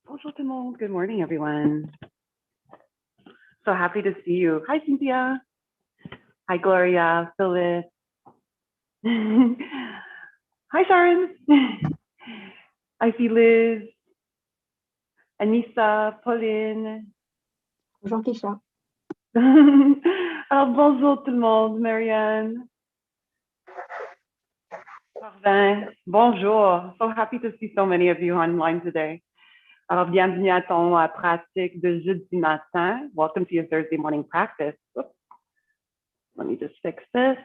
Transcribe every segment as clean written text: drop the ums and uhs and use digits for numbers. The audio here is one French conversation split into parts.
Bonjour tout le monde. Good morning, everyone. So happy to see you. Hi, Cynthia. Hi, Gloria, Phyllis. Hi, Sharon. I see Liz, Anissa, Pauline. Bonjour, Keisha. Alors, bonjour tout le monde, Marianne. Marvin, bonjour. So happy to see so many of you online today. Alors, bienvenue à ton pratique de jeudi matin. Welcome to your Thursday morning practice. Oops. Let me just fix this.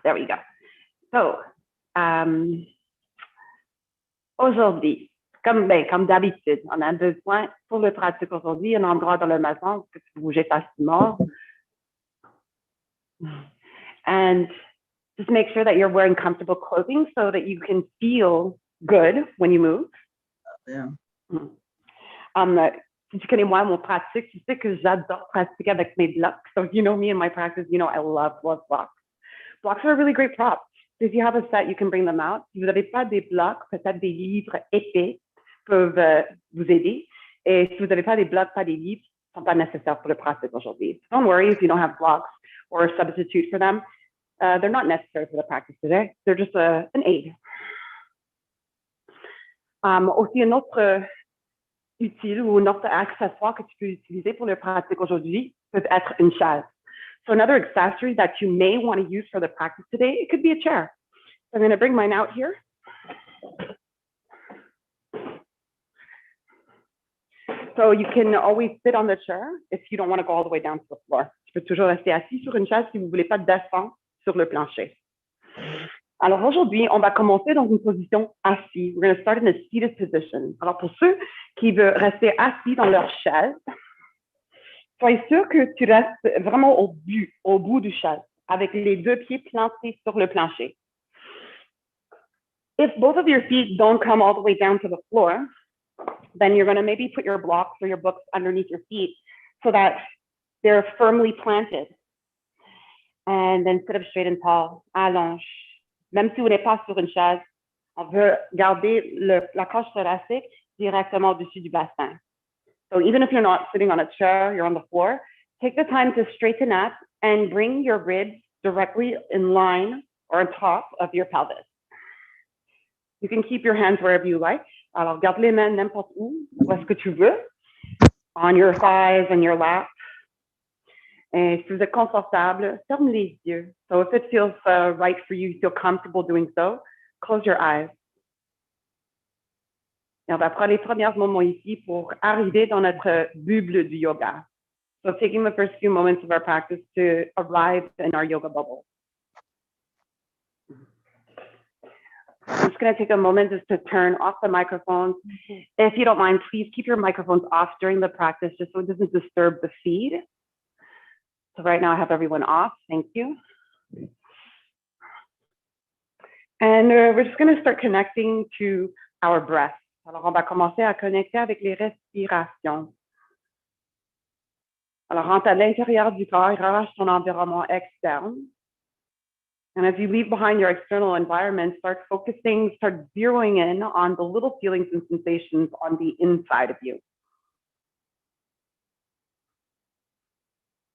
There we go. So, aujourd'hui, comme d'habitude, on a besoin pour le pratique aujourd'hui un endroit dans la maison que tu peux bouger facilement. And just make sure that you're wearing comfortable clothing so that you can feel good when you move. Yeah. Si tu connais moi, mon pratique, tu sais que j'adore pratiquer avec mes blocks. So if you know me in my practice, you know I love blocks. Blocks are a really great prop. If you have a set, you can bring them out. Si vous n'avez pas des blocs, peut-être des livres épais peuvent vous aider. Et si vous n'avez pas des blocs, pas des livres, ne sont pas nécessaires pour le pratique aujourd'hui. Don't worry if you don't have blocks or a substitute for them. They're not necessary for the practice today. They're just an aid. Aussi, un autre utile ou un autre accessoire que tu peux utiliser pour le pratique aujourd'hui peut être une chaise. So another accessory that you may want to use for the practice today, it could be a chair. So I'm going to bring mine out here. So you can always sit on the chair if you don't want to go all the way down to the floor. Tu peux toujours rester assis sur une chaise si vous ne voulez pas descendre sur le plancher. Alors aujourd'hui, on va commencer dans une position assise. We're going to start in a seated position. Alors pour ceux qui veulent rester assis dans leur chaise, sois sûr que tu restes vraiment au bout du chaise, avec les deux pieds plantés sur le plancher. If both of your feet don't come all the way down to the floor, then you're going to maybe put your blocks or your books underneath your feet so that they're firmly planted. And then sit up straight and tall, allonge. Même si vous n'êtes pas sur une chaise, on veut garder la cage thoracique directement au-dessus du bassin. So even if you're not sitting on a chair, you're on the floor, take the time to straighten up and bring your ribs directly in line or on top of your pelvis. You can keep your hands wherever you like. Alors, garde les mains n'importe où est-ce que tu veux, on your thighs and your lap. Et si vous êtes confortable, ferme les yeux. So if it feels right for you, you feel comfortable doing so, close your eyes. Et on va prendre les premiers moments ici pour arriver dans notre bulle du yoga. So taking the first few moments of our practice to arrive in our yoga bubble. I'm just going to take a moment just to turn off the microphones. If you don't mind, please keep your microphones off during the practice just so it doesn't disturb the feed. So right now I have everyone off. Thank you. And we're just going to start connecting to our breath. Alors, on va commencer à connecter avec les respirations. Alors, rentre à l'intérieur du corps et relâche ton environnement externe. And as you leave behind your external environment, start zeroing in on the little feelings and sensations on the inside of you.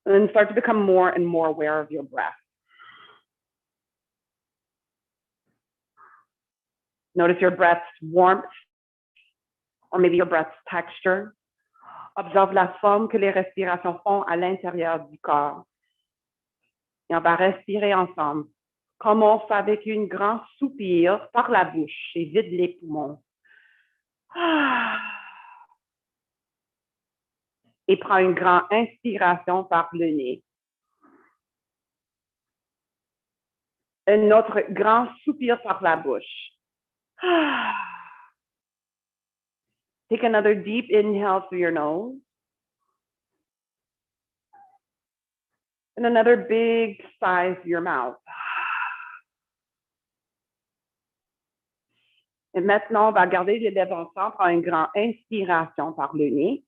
And then start to become more and more aware of your breath. Notice your breath's warmth, or maybe your breath's texture. Observe la forme que les respirations font à l'intérieur du corps. Et on va respirer ensemble. Commence avec un grand soupir par la bouche et vide les poumons. Et prends une grande inspiration par le nez. Un autre grand soupir par la bouche. Take another deep inhale through your nose. And another big sigh through your mouth. Et maintenant, on va garder les lèvres ensemble, prendre une grande inspiration par le nez.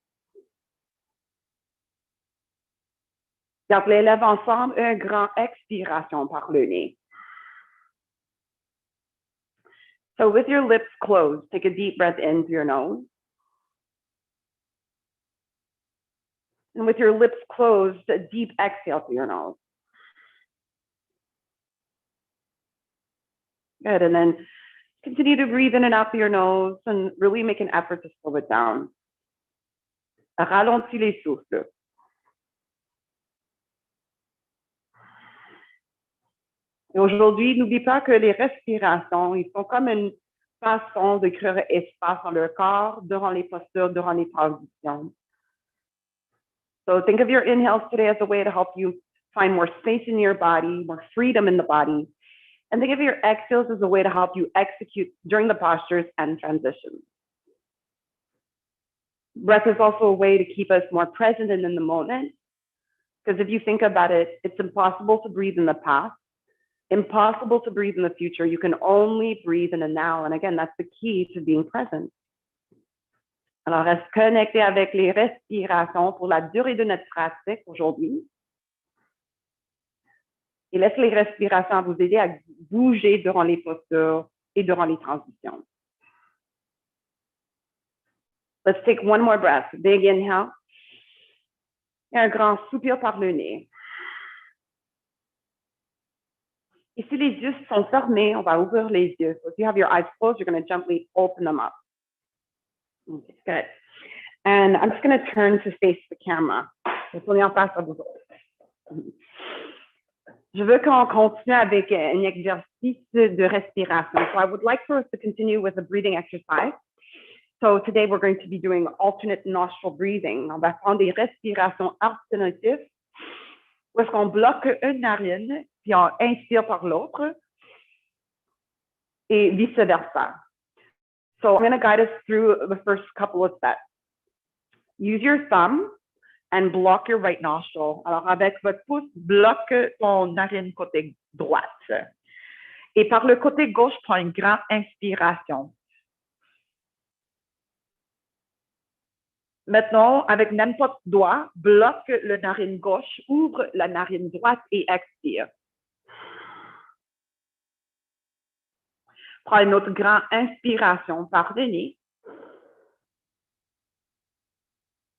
Garde les lèvres ensemble, une grande expiration par le nez. So with your lips closed, take a deep breath in through your nose. And with your lips closed, a deep exhale through your nose. Good, and then continue to breathe in and out through your nose and really make an effort to slow it down. Ralentis les souffles. Et aujourd'hui, n'oublie pas que les respirations, ils sont comme une façon de créer espace dans le corps durant les postures, durant les transitions. So think of your inhales today as a way to help you find more space in your body, more freedom in the body. And think of your exhales as a way to help you execute during the postures and transitions. Breath is also a way to keep us more present and in the moment. Because if you think about it, it's impossible to breathe in the past, impossible to breathe in the future. You can only breathe in the now. And again, that's the key to being present. Alors, reste connecté avec les respirations pour la durée de notre pratique aujourd'hui. Et laisse les respirations vous aider à bouger durant les postures et durant les transitions. Let's take one more breath. Big inhale. Et un grand soupir par le nez. Et si les yeux sont fermés, on va ouvrir les yeux. So if you have your eyes closed, you're going to gently open them up. Okay, good. And I'm just going to turn to face the camera. Je vais tourner en face à vous autres. Je veux qu'on continue avec un exercice de respiration. So I would like for us to continue with a breathing exercise. So today we're going to be doing alternate nostril breathing. On va prendre des respirations alternatives où est-ce qu'on bloque une narine, puis on inspire par l'autre et vice-versa. So I'm going to guide us through the first couple of steps. Use your thumb and block your right nostril. Alors, avec votre pouce, bloque ton narine côté droite. Et par le côté gauche, prends une grande inspiration. Maintenant, avec n'importe doigt, bloque le narine gauche, ouvre la narine droite et expire. Prends une autre grande inspiration par le nez.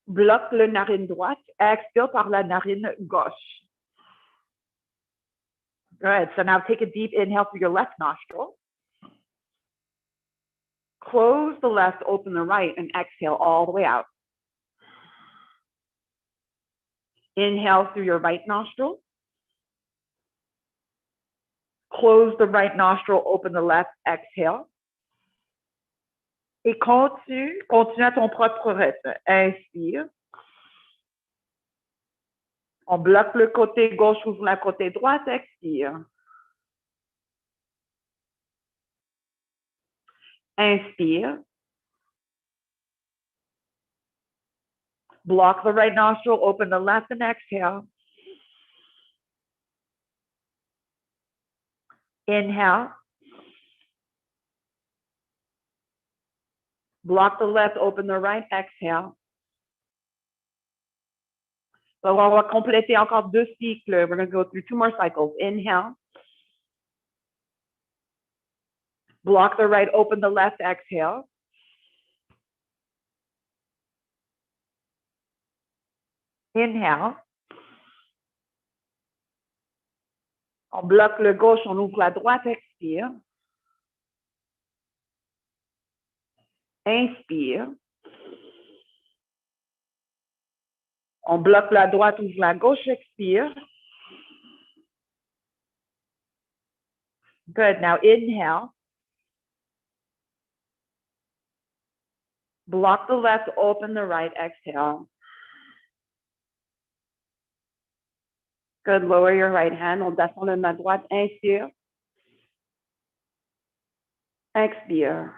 Bloque le narine droite, expire par la narine gauche. Good. So now take a deep inhale through your left nostril. Close the left, open the right, and exhale all the way out. Inhale through your right nostril. Close the right nostril, open the left, exhale. Et continue à ton propre rythme. Inspire. On bloque le côté gauche, ouvre la côté droite, expire. Inspire. Block the right nostril, open the left, and exhale. Inhale. Block the left, open the right, exhale. So on va compléter encore 2 cycles. We're going to go through 2 more cycles. Inhale. Block the right, open the left, exhale. Inhale. On bloque le gauche, on ouvre la droite, expire. Inspire. On bloque la droite, ouvre la gauche, expire. Good. Now inhale. Block the left, open the right, exhale. Good. Lower your right hand. On descend la main droite. Inspire. Expire.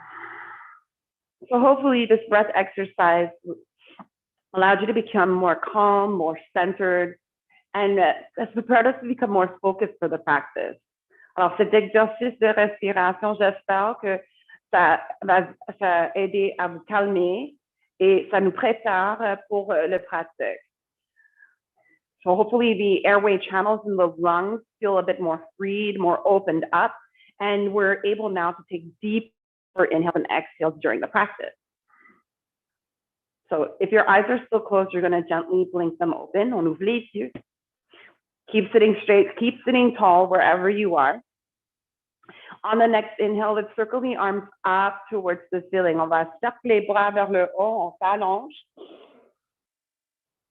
So hopefully this breath exercise allowed you to become more calm, more centered, and has prepared us to become more focused for the practice. Alors cet exercice de respiration, j'espère que ça va aider à vous calmer et ça nous prépare pour le pratique. So hopefully the airway channels in the lungs feel a bit more freed, more opened up, and we're able now to take deeper inhales and exhales during the practice. So if your eyes are still closed, you're going to gently blink them open. On ouvre les yeux. Keep sitting straight, keep sitting tall wherever you are. On the next inhale, let's circle the arms up towards the ceiling. On va cercler les bras vers le haut, on s'allonge.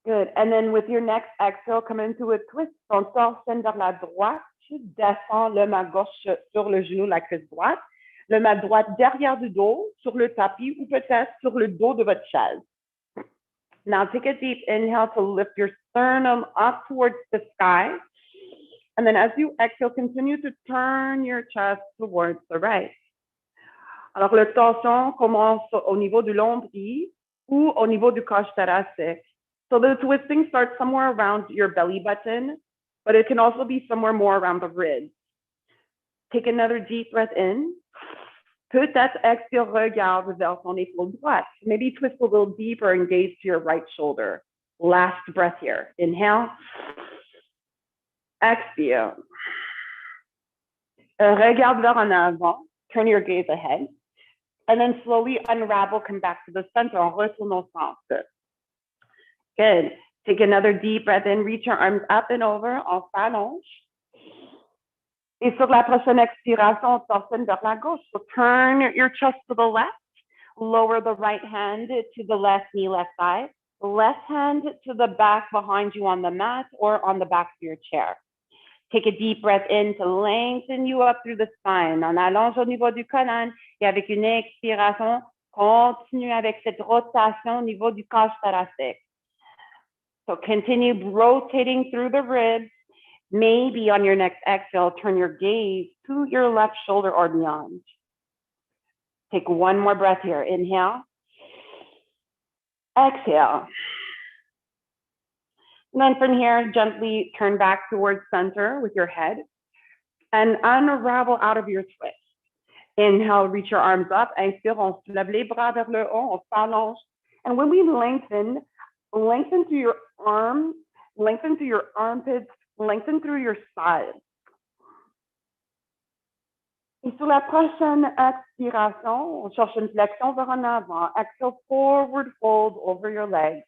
Good. And then with your next exhale, come into a twist. On torsionne vers la droite. Tu descends le main gauche sur le genou, la cuisse droite. Le main droite derrière du dos, sur le tapis ou peut-être sur le dos de votre chaise. Now take a deep inhale to lift your sternum up towards the sky. And then as you exhale, continue to turn your chest towards the right. Alors, la torsion commence au niveau du nombril ou au niveau du coche thoracique. So the twisting starts somewhere around your belly button, but it can also be somewhere more around the ribs. Take another deep breath in. Peut-être expire, regarde vers ton épaule droite. Maybe twist a little deeper and gaze to your right shoulder. Last breath here. Inhale. Expire. Regarde vers en avant. Turn your gaze ahead. And then slowly unravel, come back to the center. On retourne au centre. Good. Take another deep breath in. Reach your arms up and over. On s'allonge. Et sur la prochaine expiration, on torsionne vers la gauche. So turn your chest to the left. Lower the right hand to the left knee, left thigh. Left hand to the back behind you on the mat or on the back of your chair. Take a deep breath in to lengthen you up through the spine. On allonge au niveau du colonne et avec une expiration, continue avec cette rotation au niveau du coche thoracique. So continue rotating through the ribs. Maybe on your next exhale, turn your gaze to your left shoulder or beyond. Take one more breath here. Inhale. Exhale. And then from here, gently turn back towards center with your head and unravel out of your twist. Inhale, reach your arms up. Inspire, on soulève les bras vers le haut, on s'allonge. And when we lengthen through your arms, lengthen through your armpits, lengthen through your sides. Et sur la prochaine expiration, on cherche une flexion vers en avant. Exhale, forward fold over your legs.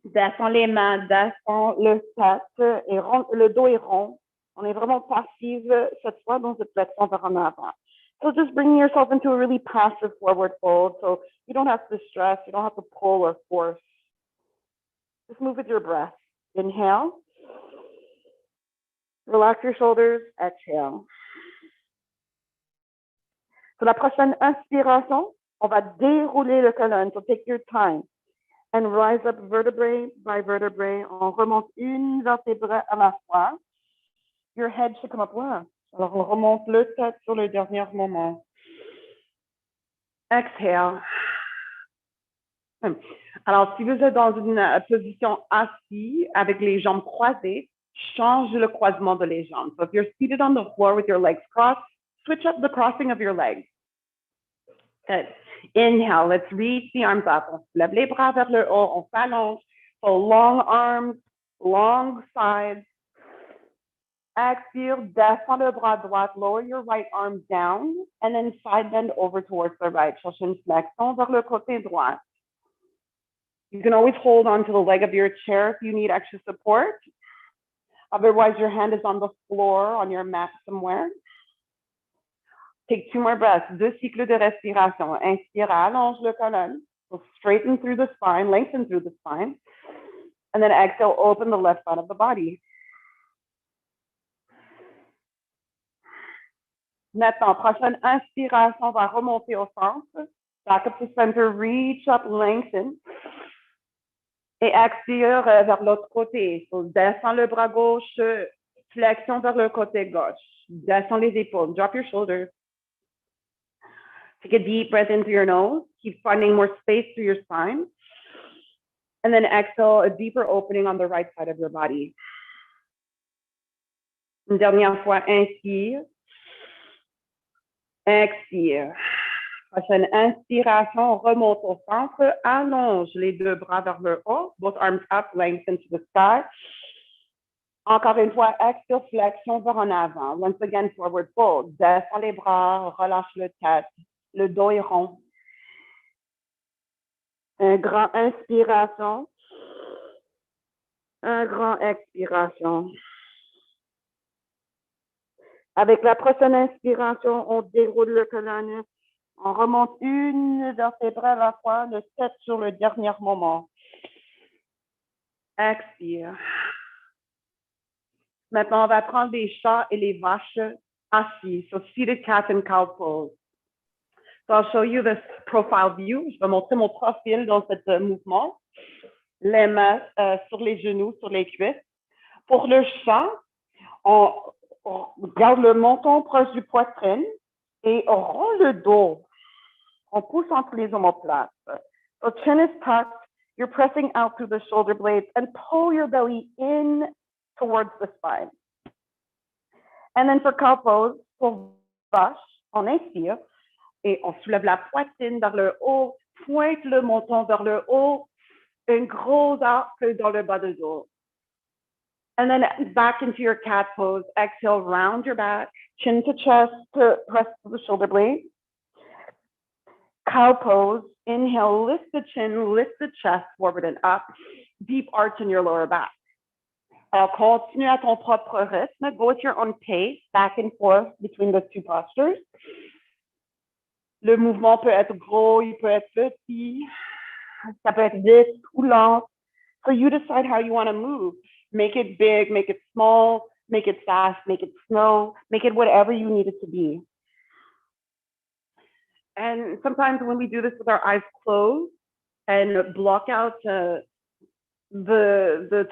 Descends les mains, descends le tête et rond, le dos est rond. On est vraiment passive cette fois dans cette flexion vers en avant. So just bring yourself into a really passive forward fold. So you don't have to stress, you don't have to pull or force. Just move with your breath. Inhale. Relax your shoulders, exhale. Sur la prochaine inspiration, on va dérouler le colonne. So take your time and rise up vertebrae by vertebrae. On remonte une vertébré à la fois. Your head should come up low. Alors on remonte le tête sur le dernier moment. Exhale. Alors si vous êtes dans une position assise avec les jambes croisées, change le croisement de les jambes. So if you're seated on the floor with your legs crossed, switch up the crossing of your legs. Good. Inhale, let's reach the arms up. On lève les bras vers le haut, on s'allonge. So long arms, long sides. Exhale, descends le bras droit, lower your right arm down, and then side bend over towards the right. Cherche une flexion vers le côté droit. You can always hold onto the leg of your chair if you need extra support. Otherwise, your hand is on the floor, on your mat somewhere. Take 2 more breaths, 2 cycles de respiration. Inspire, allonge le colonne. So straighten through the spine, lengthen through the spine. And then exhale, open the left side of the body. Maintenant, prochaine inspiration, on va remonter au centre. Back up to center, reach up, lengthen. Et expire vers l'autre côté. So, descends le bras gauche, flexion vers le côté gauche. Descends les épaules, drop your shoulders. Take a deep breath in through your nose. Keep finding more space through your spine. And then exhale, a deeper opening on the right side of your body. Une dernière fois, inspire. Expire. Prochaine inspiration, remonte au centre, allonge les 2 bras vers le haut, both arms up, lengthen to the sky. Encore une fois, expire, flexion vers en avant. Once again, forward fold. Descends les bras, relâche le tête, le dos est rond. Un grand inspiration, un grand expiration. Avec la prochaine inspiration, on déroule le colonne. On remonte une vertèbre à la fois, le tête sur le dernier moment. Expire. Maintenant, on va prendre les chats et les vaches assis. So, seated cat and cow pose. So, I'll show you this profile view. Je vais montrer mon profil dans ce mouvement. Les mains sur les genoux, sur les cuisses. Pour le chat, on garde le menton proche du poitrine et on rend le dos. On pousse entre les omoplates. So chin is tucked. You're pressing out through the shoulder blades and pull your belly in towards the spine. And then for cow pose, pour vache, on inspire et on soulève la poitrine vers le haut, pointe le menton vers le haut, un gros arc dans le bas de dos. And then back into your cat pose. Exhale, round your back, chin to chest, to press the shoulder blade. Cow pose. Inhale, lift the chin, lift the chest forward and up. Deep arch in your lower back. Alors, continue à ton propre rythme. Go at your own pace, back and forth between the 2 postures. Le mouvement peut être gros, il peut être petit. Ça peut être vite ou lent. So you decide how you want to move. Make it big, make it small, make it fast, make it slow, make it whatever you need it to be. And sometimes when we do this with our eyes closed and block out the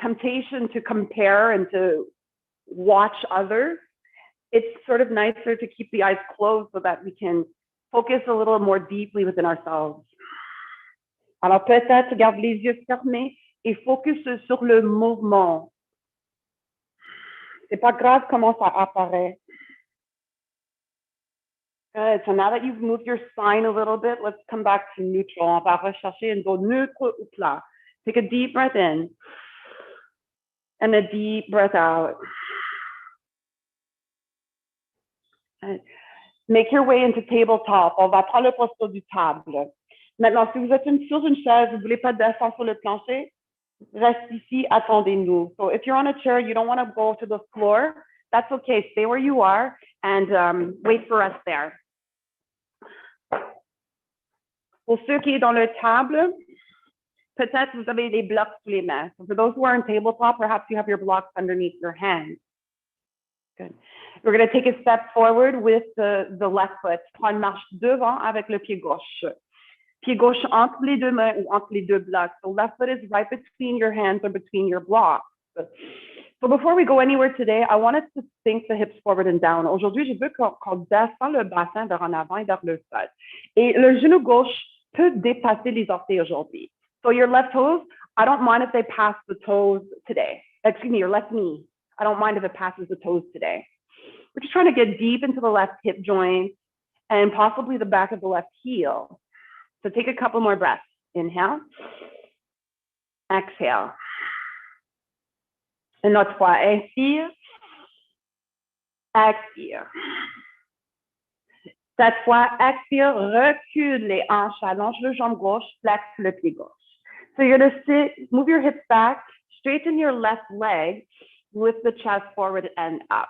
temptation to compare and to watch others, it's sort of nicer to keep the eyes closed so that we can focus a little more deeply within ourselves. Alors peut-être garde les yeux fermés et focus sur le mouvement. C'est pas grave comment ça apparaît. Good. So now that you've moved your spine a little bit, let's come back to neutral. On va rechercher un dos neutre ou plat. Take a deep breath in and a deep breath out. And make your way into tabletop. On va prendre le posture du table. Maintenant, si vous êtes sur une chaise, vous ne voulez pas descendre sur le plancher, reste ici, attendez-nous. So if you're on a chair, you don't want to go to the floor, that's okay. Stay where you are and wait for us there. Pour ceux qui sont dans le table, peut-être vous avez des blocs sous les mains. So for those who are on tabletop, perhaps you have your blocks underneath your hands. Good. We're going to take a step forward with the left foot. Prends une marche devant avec le pied gauche. Pied gauche entre les 2 mains ou entre les 2 blocs. So left foot is right between your hands or between your blocks. So before we go anywhere today, I want us to sink the hips forward and down. Aujourd'hui, je veux qu'on descend le bassin vers en avant et vers le sol. Et le genou gauche peut dépasser les orteils aujourd'hui. So your left toes, I don't mind if they pass the toes today. Excuse me, your left knee. I don't mind if it passes the toes today. We're just trying to get deep into the left hip joint and possibly the back of the left heel. So take a couple more breaths. Inhale. Exhale. Une autre fois. Inspire. Expire. Cette fois, expire, recule les hanches, allonge le jambe gauche, flex le pied gauche. So you're going to sit, move your hips back, straighten your left leg, lift the chest forward and up.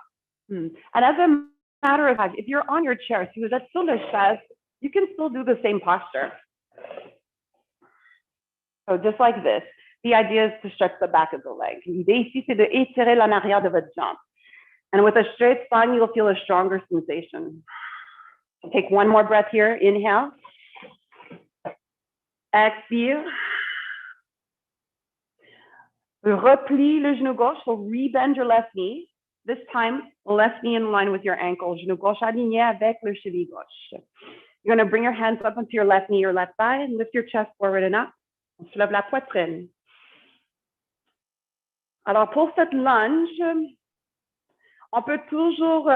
And as a matter of fact, if you're on your chair, si vous êtes sur le chaise, you can still do the same posture. So just like this, the idea is to stretch the back of the leg. L'idée ici, c'est de étirer l'en arrière de votre jambe. And with a straight spine, you'll feel a stronger sensation. So take one more breath here. Inhale. Expire. Replie le genou gauche, so rebend your left knee. This time, left knee in line with your ankle. Genou gauche aligné avec le cheville gauche. You're going to bring your hands up onto your left knee, your left thigh, and lift your chest forward and up. On soulève la poitrine. Alors, pour cette lunge, on peut toujours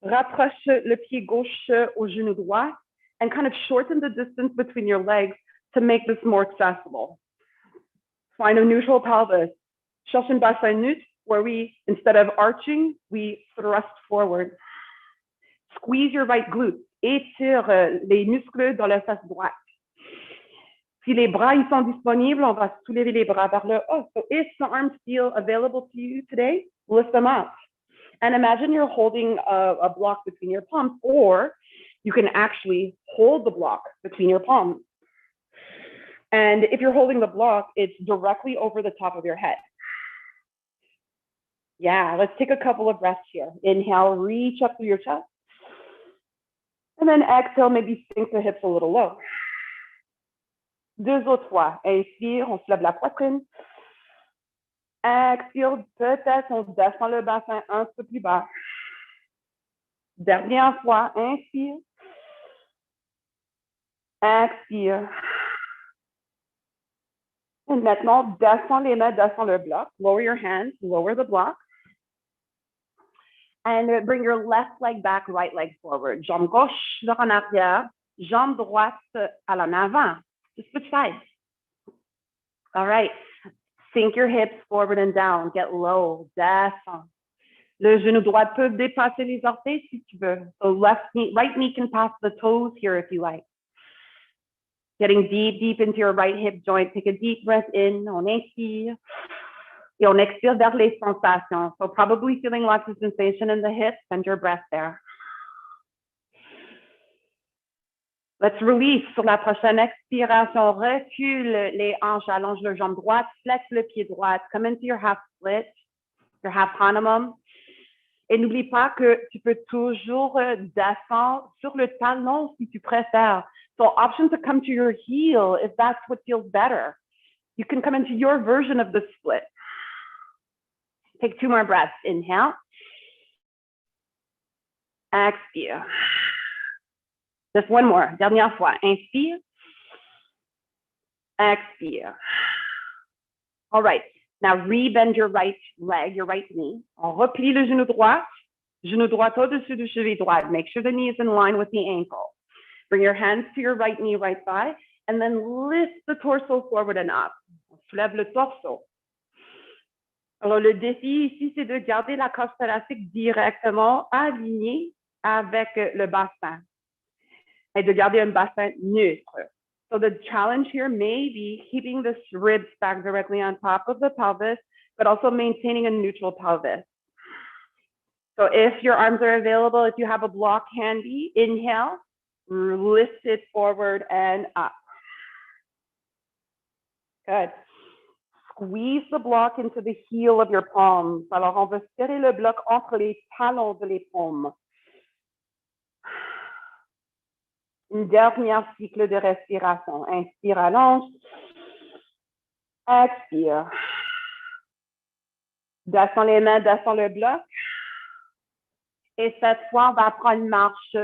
rapprocher le pied gauche au genou droit and kind of shorten the distance between your legs to make this more accessible. Find a neutral pelvis. Cherche un bassin neutre where we, instead of arching, we thrust forward. Squeeze your right glute. Étire les muscles dans la face droite. Si les bras ils sont disponibles, on va soulever les bras vers le haut. So if the arms feel available to you today, lift them up. And imagine you're holding a block between your palms, or you can actually hold the block between your palms. And if you're holding the block, it's directly over the top of your head. Yeah, let's take a couple of breaths here. Inhale, reach up through your chest. And then exhale, maybe sink the hips a little low. Deux autres fois. Inspire, on soulève la poitrine. Expire, peut-être on descend le bassin un peu plus bas. Dernière fois, inspire. Expire. Et maintenant, descends les mains, descends le bloc. Lower your hands, lower the block. And bring your left leg back, right leg forward. Jambe gauche vers en arrière, jambe droite à l'en avant. Just switch sides. All right. Sink your hips forward and down. Get low. Descends. Le genou droit peut dépasser les orteils si tu veux. So right knee can pass the toes here if you like. Getting deep into your right hip joint. Take a deep breath in. On inspire. Et on expire vers les sensations. So probably feeling lots of sensation in the hips. Send your breath there. Let's release. Sur la prochaine expiration, recule les hanches, allonge le jambe droite, flex le pied droit, come into your half split, your half panamum. Et n'oublie pas que tu peux toujours descendre sur le talon si tu préfères. So option to come to your heel if that's what feels better. You can come into your version of the split. Take two more breaths. Inhale. Expire. Just one more. Dernière fois. Inspire. Expire. All right. Now rebend your right leg, your right knee. On replie le genou droit au-dessus du cheville droit. Make sure the knee is in line with the ankle. Bring your hands to your right knee, right thigh, and then lift the torso forward and up. On soulève le torso. Alors, le défi ici, c'est de garder la cage thoracique directement alignée avec le bassin et de garder un bassin neutre. So the challenge here may be keeping the ribs back directly on top of the pelvis, but also maintaining a neutral pelvis. So if your arms are available, if you have a block handy, inhale, lift it forward and up. Good. Squeeze the block into the heel of your palms. Alors, on va serrer le bloc entre les talons de les paumes. Une dernière cycle de respiration. Inspire, allonge. Expire. Descends les mains, descends le bloc. Et cette fois, on va prendre une marche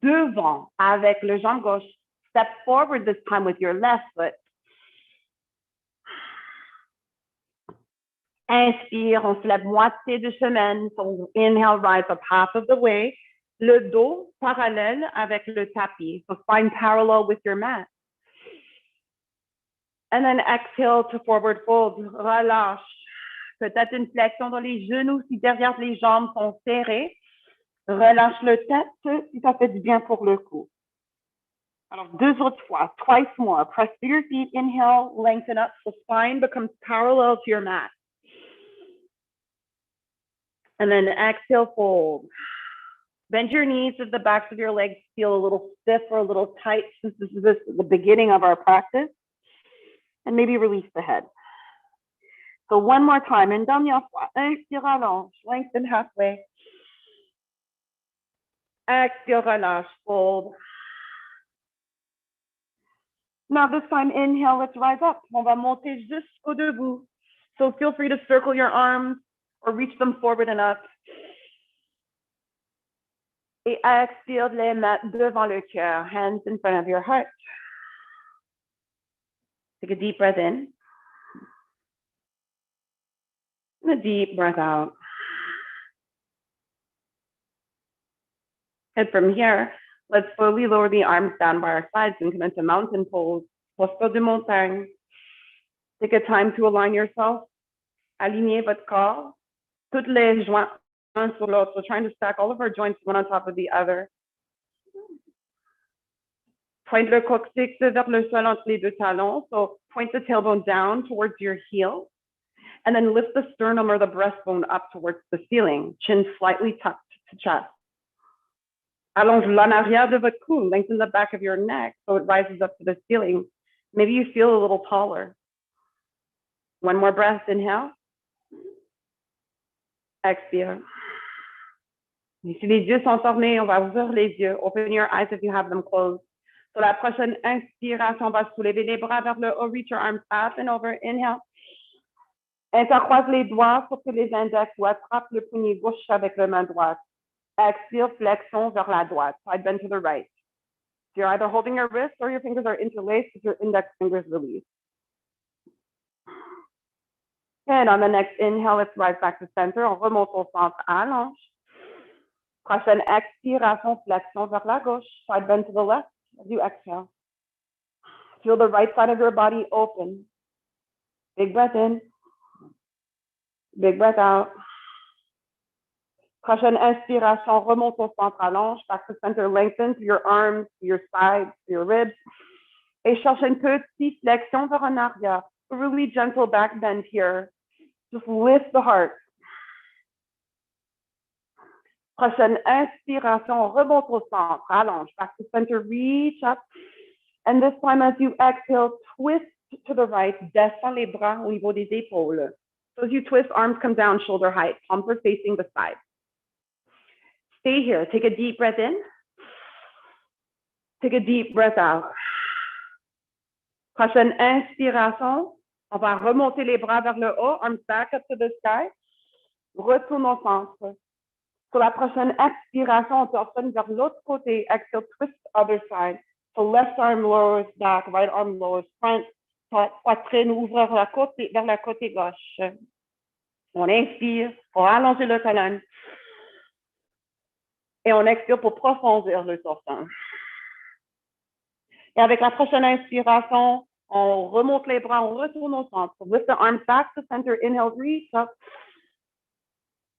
devant avec le jambe gauche. Step forward this time with your left foot. Inspire, on se lève moitié de chemin. So inhale, rise up half of the way. Le dos parallèle avec le tapis. So spine parallel with your mat. And then exhale to forward fold. Relâche. Peut-être une flexion dans les genoux si derrière les jambes sont serrées. Relâche le tête si ça fait du bien pour le cou. Alors, 2 autres fois. Twice more. Press through your feet. Inhale, lengthen up. So spine becomes parallel to your mat. And then exhale, fold. Bend your knees if the backs of your legs feel a little stiff or a little tight, since this is the beginning of our practice. And maybe release the head. So one more time. Une dernière fois. Inspire, allonge. Lengthen halfway. Exhale, relâche. Fold. Now this time, inhale, let's rise up. On va monter jusqu'au debout. So feel free to circle your arms or reach them forward and up. Et expire de les mettre devant le cœur, hands in front of your heart. Take a deep breath in. And a deep breath out. And from here, let's slowly lower the arms down by our sides and come into mountain pose, posture de montagne. Take a time to align yourself. Alignez votre corps. Toutes les joints un sur l'autre. So trying to stack all of our joints one on top of the other. Point le coccyx vers le sol entre les deux talons. So point the tailbone down towards your heel. And then lift the sternum or the breastbone up towards the ceiling. Chin slightly tucked to chest. Allonge l'en arrière de votre cou. Lengthen the back of your neck so it rises up to the ceiling. Maybe you feel a little taller. One more breath, inhale. Expire. Et si les yeux sont fermés, on va ouvrir les yeux. Open your eyes if you have them closed. So la prochaine inspiration, on va soulever les bras vers le haut. Reach your arms up and over. Inhale. Intercroise les doigts pour que les index ou attrape le poignet gauche avec la main droite. Expire, flexion vers la droite. Side bend to the right. So you're either holding your wrist or your fingers are interlaced with your index fingers released. And on the next inhale, let's rise back to center. On remonte au centre, allonge. Prochaine expiration, flexion vers la gauche. Side bend to the left as you exhale. Feel the right side of your body open. Big breath in. Big breath out. Prochaine inspiration, remonte au centre, allonge. Back to center, lengthen to your arms, to your sides, to your ribs. Et cherche une petite flexion vers en arrière. A really gentle back bend here. Just lift the heart. Prochaine inspiration, remonte au centre, allonge, back to center, reach up. And this time as you exhale, twist to the right, descends les bras au niveau des épaules. So as you twist, arms come down shoulder height, palms are facing the side. Stay here, take a deep breath in. Take a deep breath out. Prochaine inspiration, on va remonter les bras vers le haut, arms back up to the sky. Retourne au centre. Sur la prochaine expiration, on tourne vers l'autre côté. Exhale, twist other side. So left arm lowers back, right arm lowers front. Poitrine ouvre vers la côté gauche. On inspire pour allonger le colonne. Et on expire pour profondir le torsion. Et avec la prochaine inspiration, on remonte les bras, on retourne au centre. Lift the arms back to center, inhale, reach up.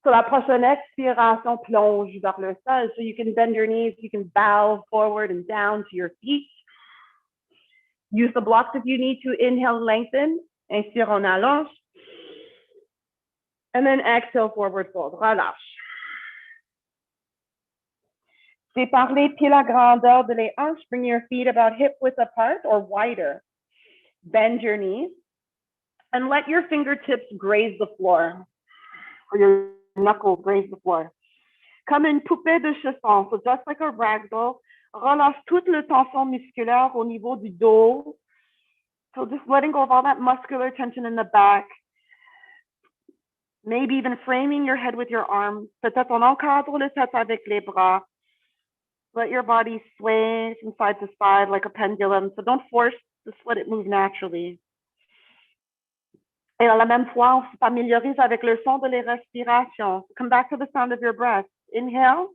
So la prochaine expiration, plonge vers le sol. So you can bend your knees, you can bow forward and down to your feet. Use the blocks if you need to. Inhale, lengthen. Inspire, on allonge. And then exhale, forward fold. Relâche. Sépare les pieds la grandeur de les hanches. Bring your feet about hip width apart or wider. Bend your knees. And let your fingertips graze the floor. Or your knuckles graze the floor. Comme une poupée de chiffon. So just like a ragdoll. Relâche toute la tension musculaire au niveau du dos. So just letting go of all that muscular tension in the back. Maybe even framing your head with your arms. Peut-être on encadre le tête avec les bras. Let your body sway from side to side like a pendulum. So don't force, just let it move naturally. Et à la même fois, on se familiarise avec le son de les respirations. Come back to the sound of your breath. Inhale.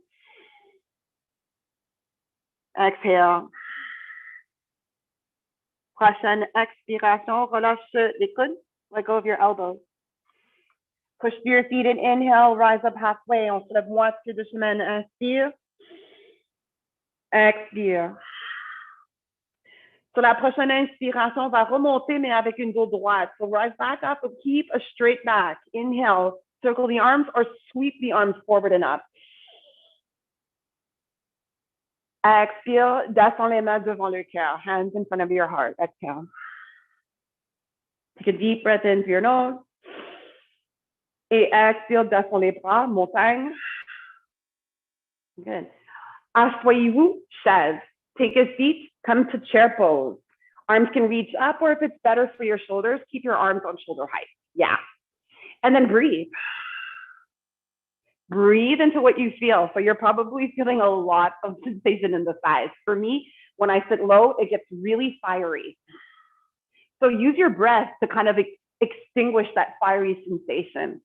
Exhale. Prochaine expiration, relâche les coudes. Let go of your elbows. Push through your feet and inhale, rise up halfway. On se lève moitié de chemin. Inspire. Expire. Sur la prochaine inspiration, on va remonter, mais avec une dos droite. So rise back up and keep a straight back. Inhale, circle the arms or sweep the arms forward and up. Expire, descends les mains devant le cœur. Hands in front of your heart. Exhale. Take a deep breath in through your nose. Et expire, descends les bras, montagne. Good. Asseyez-vous, chaise. Take a seat, come to chair pose. Arms can reach up, or if it's better for your shoulders, keep your arms on shoulder height. Yeah. And then breathe. Breathe into what you feel. So you're probably feeling a lot of sensation in the thighs. For me, when I sit low, it gets really fiery. So use your breath to kind of extinguish that fiery sensation.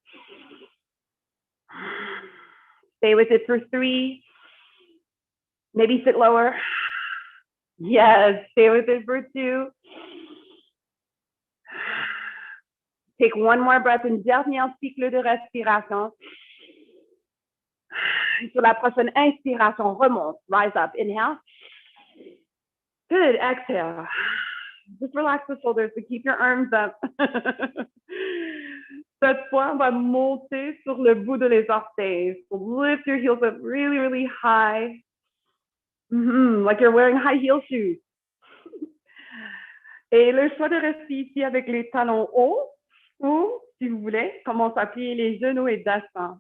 Stay with it for 3. Maybe sit lower. Yes, stay with it for 2. Take one more breath, une dernière cycle de respiration. Sur la prochaine inspiration, remonte, rise up, inhale. Good, exhale. Just relax the shoulders to keep your arms up. Cette fois, on va monter sur le bout de les orteils. So lift your heels up really, really high. Like you're wearing high heel shoes. Et le choix de rester ici avec les talons hauts, ou, si vous voulez, commence à plier les genoux et descend.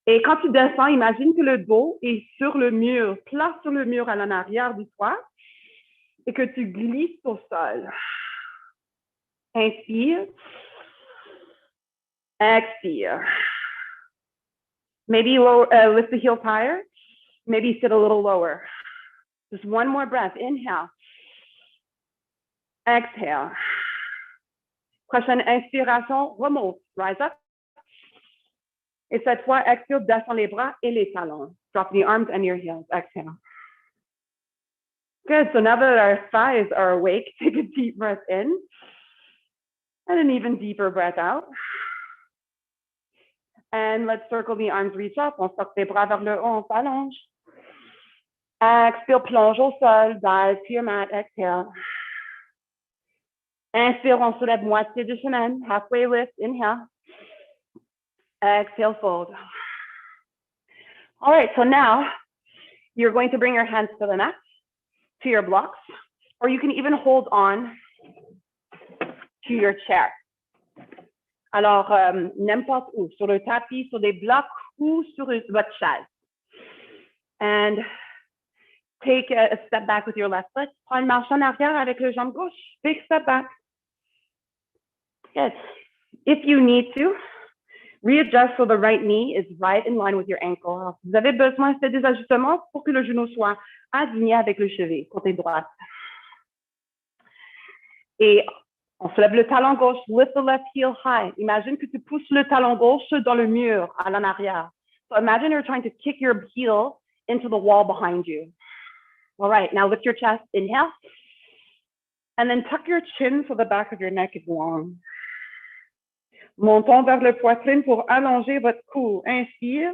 Et quand tu descends, imagine que le dos est sur le mur, plat sur le mur à l'en arrière du toit, et que tu glisses au sol. Inspire. Expire. Maybe lift the heels higher. Maybe sit a little lower. Just one more breath. Inhale. Exhale. Prochaine inspiration, remonte. Rise up. Et cette fois, expire, descends les bras et les talons. Drop the arms and your heels. Exhale. Good. So now that our thighs are awake, take a deep breath in and an even deeper breath out. And let's circle the arms, reach up. On sort les bras vers le haut, on s'allonge. Expire, plonge au sol, dive to your mat. Exhale. Inspire, on soulève moitié du chemin. Halfway lift. Inhale. Exhale, fold. All right, so now you're going to bring your hands to the mat, to your blocks, or you can even hold on to your chair. Alors, n'importe où, sur le tapis, sur des blocs ou sur votre chaise. And take a step back with your left foot. Prends une marche en arrière avec le jambe gauche. Big step back. Good. If you need to, readjust so the right knee is right in line with your ankle. Alors, si vous avez besoin, faites des ajustements pour que le genou soit aligné avec le chevet, côté droit. Et on soulève le talon gauche, lift the left heel high. Imagine que tu pousses le talon gauche dans le mur à l'en arrière. So imagine you're trying to kick your heel into the wall behind you. All right, now lift your chest, inhale. And then tuck your chin so the back of your neck is long. Montons vers le poitrine pour allonger votre cou. Inspire.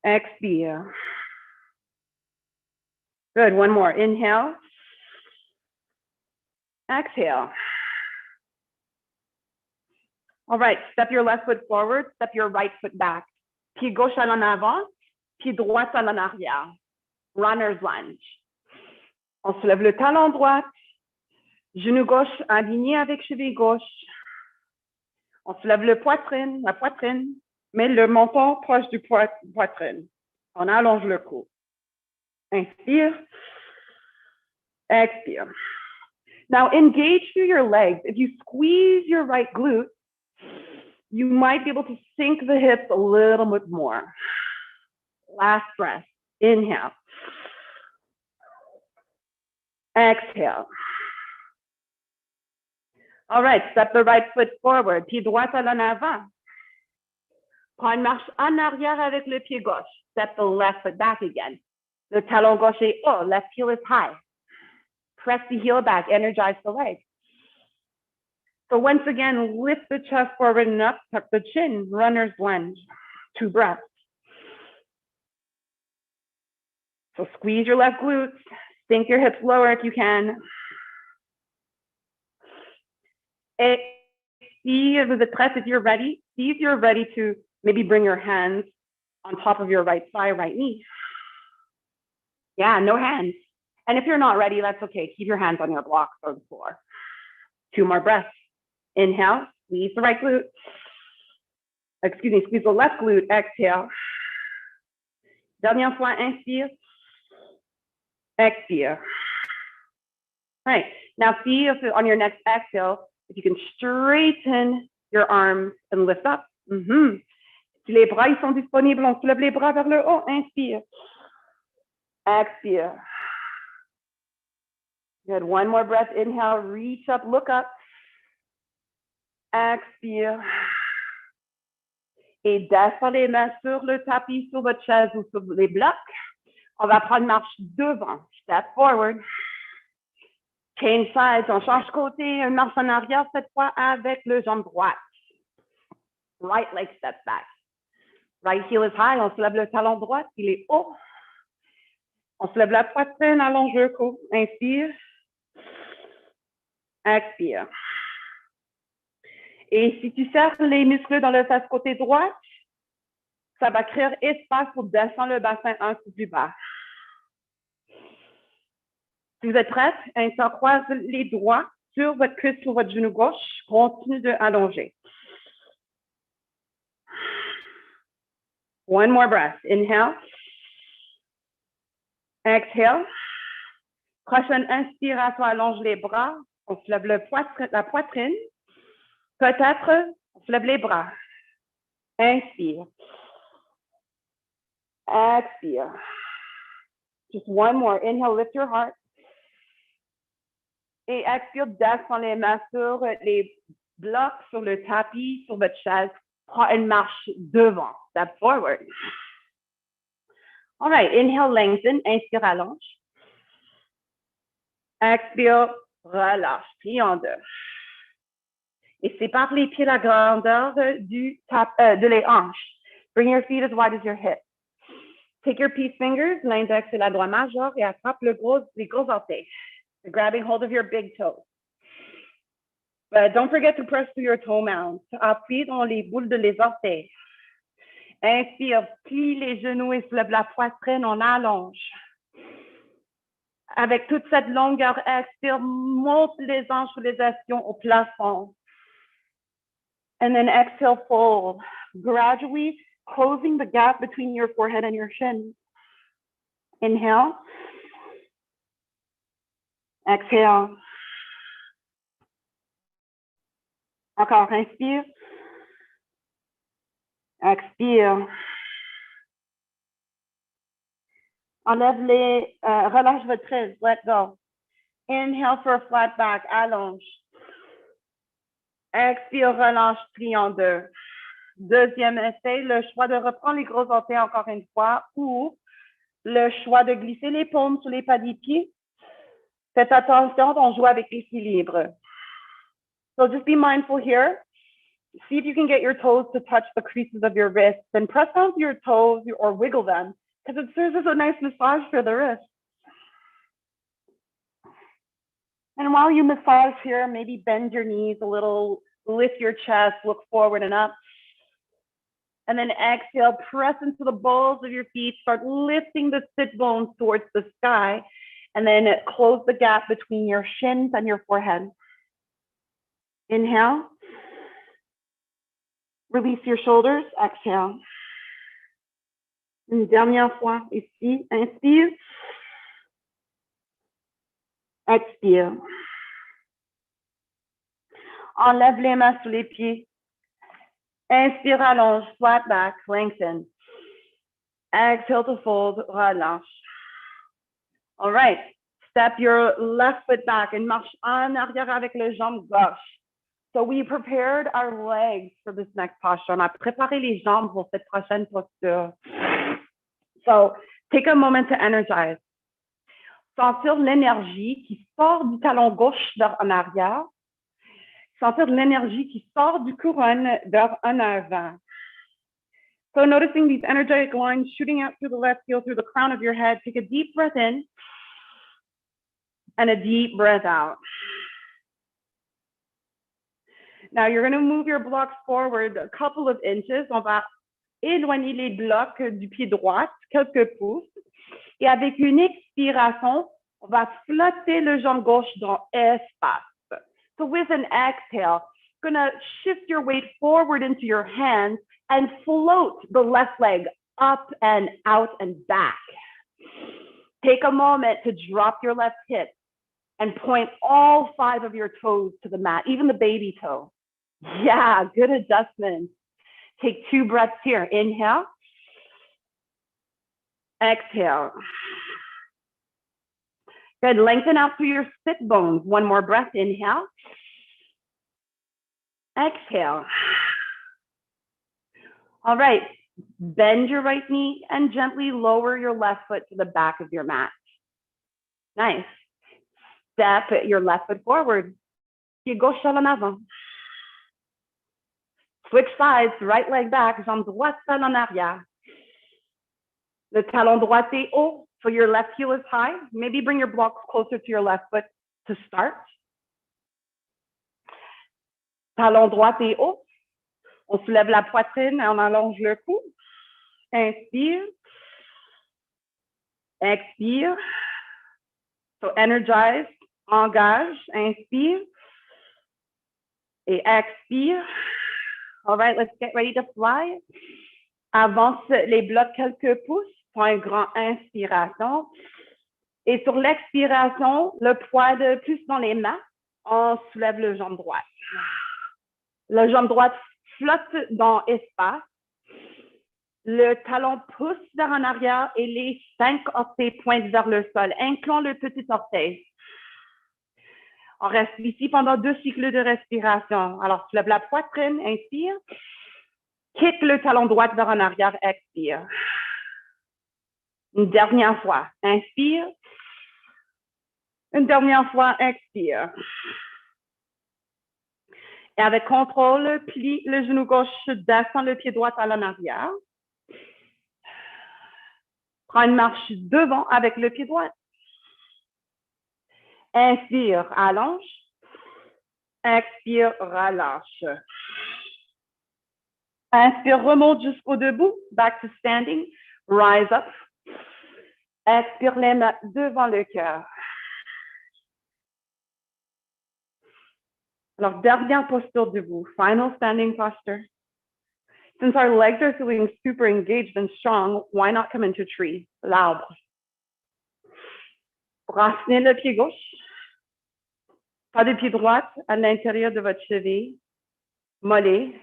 Expire. Good, one more. Inhale. Exhale. All right, step your left foot forward, step your right foot back. Pied gauche à l'en avant, pied droit à l'en arrière. Runner's lunge. On soulève le talon droit, genou gauche aligné avec cheville gauche. On soulève la poitrine, mais le menton proche du poitrine. On allonge le cou. Inspire. Expire. Now engage through your legs. If you squeeze your right glute, you might be able to sink the hips a little bit more. Last breath. Inhale. Exhale. All right, step the right foot forward. Pied droit à l'en avant. Prends une marche en arrière avec le pied gauche. Step the left foot back again. Le talon gauche est haut. Left heel is high. Press the heel back. Energize the leg. So once again, lift the chest forward and up. Tuck the chin. Runner's lunge. 2 breaths. So squeeze your left glutes. Sink your hips lower if you can. Et si vous êtes prêts, if you're ready, see if you're ready to maybe bring your hands on top of your right thigh, right knee. Yeah, no hands. And if you're not ready, that's okay. Keep your hands on your blocks or the floor. 2 more breaths. Inhale, squeeze the right glute. Excuse me, squeeze the left glute. Exhale. Dernière fois, inspire. Exhale. All right, now see if on your next exhale, if you can straighten your arms and lift up. Si les bras ils sont disponibles, on soulève les bras vers le haut. Inspire. Expire. Good. 1 more breath. Inhale, reach up, look up. Expire. Et descends les mains sur le tapis, sur votre chaise ou sur les blocs. On va prendre marche devant. Step forward. Change sides. On change côté. Une marche en arrière cette fois avec le jambe droite. Right leg step back. Right heel is high. On soulève le talon droit. Il est haut. On soulève la poitrine, allonge le cou. Inspire. Expire. Et si tu serres les muscles dans le face côté droit, ça va créer espace pour descendre le bassin un peu plus bas. Si vous êtes prêts, intercroise les doigts sur votre cuisse, sur votre genou gauche. Continue de allonger. 1 more breath. Inhale. Exhale. Prochaine inspiration, allonge les bras. On se lève la poitrine. Peut-être, on se lève les bras. Inspire. Expire. Just 1 more. Inhale, lift your heart. Et expire, descends les mains sur les blocs, sur le tapis, sur votre chaise. Prends une marche devant. Step forward. All right. Inhale, lengthen. Inspire, allonge. Expire, relâche. Plie en 2. Et sépare les pieds la grandeur de les hanches. Bring your feet as wide as your hips. Take your peace fingers, l'index et la doigt majeur, et attrape les gros orteils. You're grabbing hold of your big toes. But don't forget to press through your toe mounds. Appuie dans les boules de les orteils. Inspire, plie les genoux et soulève la poitrine, on allonge. Avec toute cette longueur, expire, monte les hanches ou les ischions au plafond. And then exhale, fold. Gradually closing the gap between your forehead and your shin. Inhale. Exhale. Encore, inspire. Expire. Enlève relâche votre prise. Let go. Inhale for a flat back. Allonge. Expire, relâche, plie en 2. Deuxième essai, le choix de reprendre les gros orteils encore une fois ou le choix de glisser les paumes sur les pas des pieds. Faites attention, on joue avec l'équilibre. So just be mindful here. See if you can get your toes to touch the creases of your wrists and press down to your toes or wiggle them because it serves as a nice massage for the wrists. And while you massage here, maybe bend your knees a little, lift your chest, look forward and up. And then exhale, press into the balls of your feet, start lifting the sit bones towards the sky, and then close the gap between your shins and your forehead. Inhale. Release your shoulders, exhale. Une dernière fois ici, inspire. Expire. Enlève les mains sous les pieds. Inspire, allonge, flat back, lengthen. Exhale to fold, relâche. All right. Step your left foot back. Une marche en arrière avec le jambe gauche. So we prepared our legs for this next posture. On a préparé les jambes pour cette prochaine posture. So take a moment to energize. Sentir l'énergie qui sort du talon gauche vers en arrière. Sentir l'énergie qui sort du couronne vers en avant. So noticing these energetic lines shooting out through the left heel, through the crown of your head. Take a deep breath in and a deep breath out. Now you're going to move your blocks forward a couple of inches. On va éloigner les blocs du pied droit, quelques pouces. Et avec une expiration, on va flotter le jambe gauche dans espace. So with an exhale, you're going to shift your weight forward into your hands and float the left leg up and out and back. Take a moment to drop your left hip and point all 5 of your toes to the mat, even the baby toe. Yeah, good adjustment. Take 2 breaths here. Inhale. Exhale. Good. Lengthen out through your sit bones. 1 more breath. Inhale. Exhale. All right. Bend your right knee and gently lower your left foot to the back of your mat. Nice. Step your left foot forward. Pied gauche en avant. Switch sides, right leg back, jambe droite seule en arrière. Le talon droit est haut, so your left heel is high. Maybe bring your blocks closer to your left foot to start. Talon droit est haut. On soulève la poitrine, on allonge le cou. Inspire. Expire. So energize, engage, inspire. Et expire. All right, let's get ready to fly. Avance les blocs quelques pouces pour une grande inspiration. Et sur l'expiration, le poids de plus dans les mains, on soulève le jambe droite. La jambe droite flotte dans l'espace. Le talon pousse vers en arrière et les 5 orteils pointent vers le sol, incluant le petit orteil. On reste ici pendant 2 cycles de respiration. Alors, soulève la poitrine, inspire. Kick le talon droit vers en arrière, expire. Une dernière fois, inspire. Une dernière fois, expire. Et avec contrôle, plie le genou gauche, descend le pied droit à l'en arrière. Prends une marche devant avec le pied droit. Inspire, allonge. Expire, relâche. Inspire, remonte jusqu'au debout. Back to standing. Rise up. Expire les mains devant le cœur. Alors, dernière posture debout. Final standing posture. Since our legs are feeling super engaged and strong, why not come into tree, l'arbre? Brassez le pied gauche. Pas de pied droit à l'intérieur de votre cheville, mollet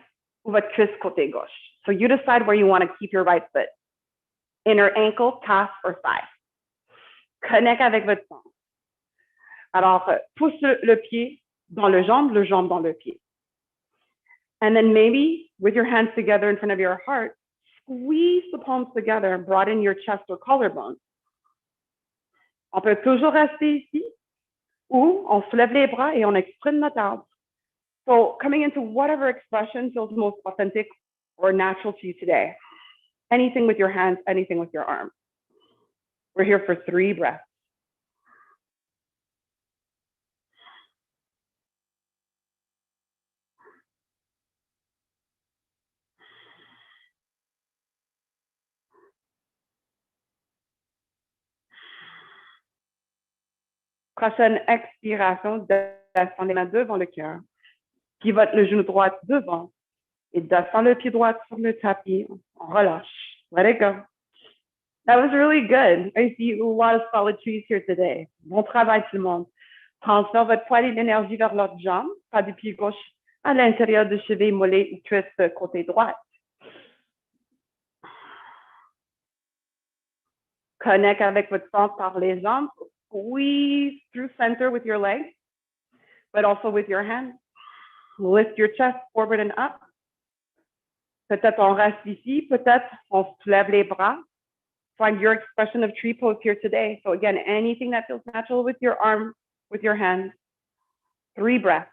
ou votre cuisse côté gauche. So you decide where you want to keep your right foot. Inner ankle, calf, or thigh. Connecte avec votre centre. Alors, pousse le pied dans le jambe dans le pied. And then maybe with your hands together in front of your heart, squeeze the palms together and broaden your chest or collarbone. On peut toujours rester ici ou on soulève les bras et on exprime notre arbre. So coming into whatever expression feels most authentic or natural to you today. Anything with your hands, anything with your arms. We're here for 3 breaths. Prochaine expiration, descend les mains devant le cœur. Pivote le genou droit devant et descend le pied droit sur le tapis. On relâche. Let it go. That was really good. I see a lot of solid trees here today. Bon travail tout le monde. Transfère votre poids et l'énergie vers l'autre jambe, pas du pied gauche à l'intérieur de cheville, mollet ou cuisse côté droit. Connecte avec votre centre par les jambes. Squeeze through center with your legs, but also with your hands. Lift your chest forward and up. Peut-être on reste ici, peut-être on soulève les bras. Find your expression of tree pose here today. So again, anything that feels natural with your arm, with your hands. 3 breaths.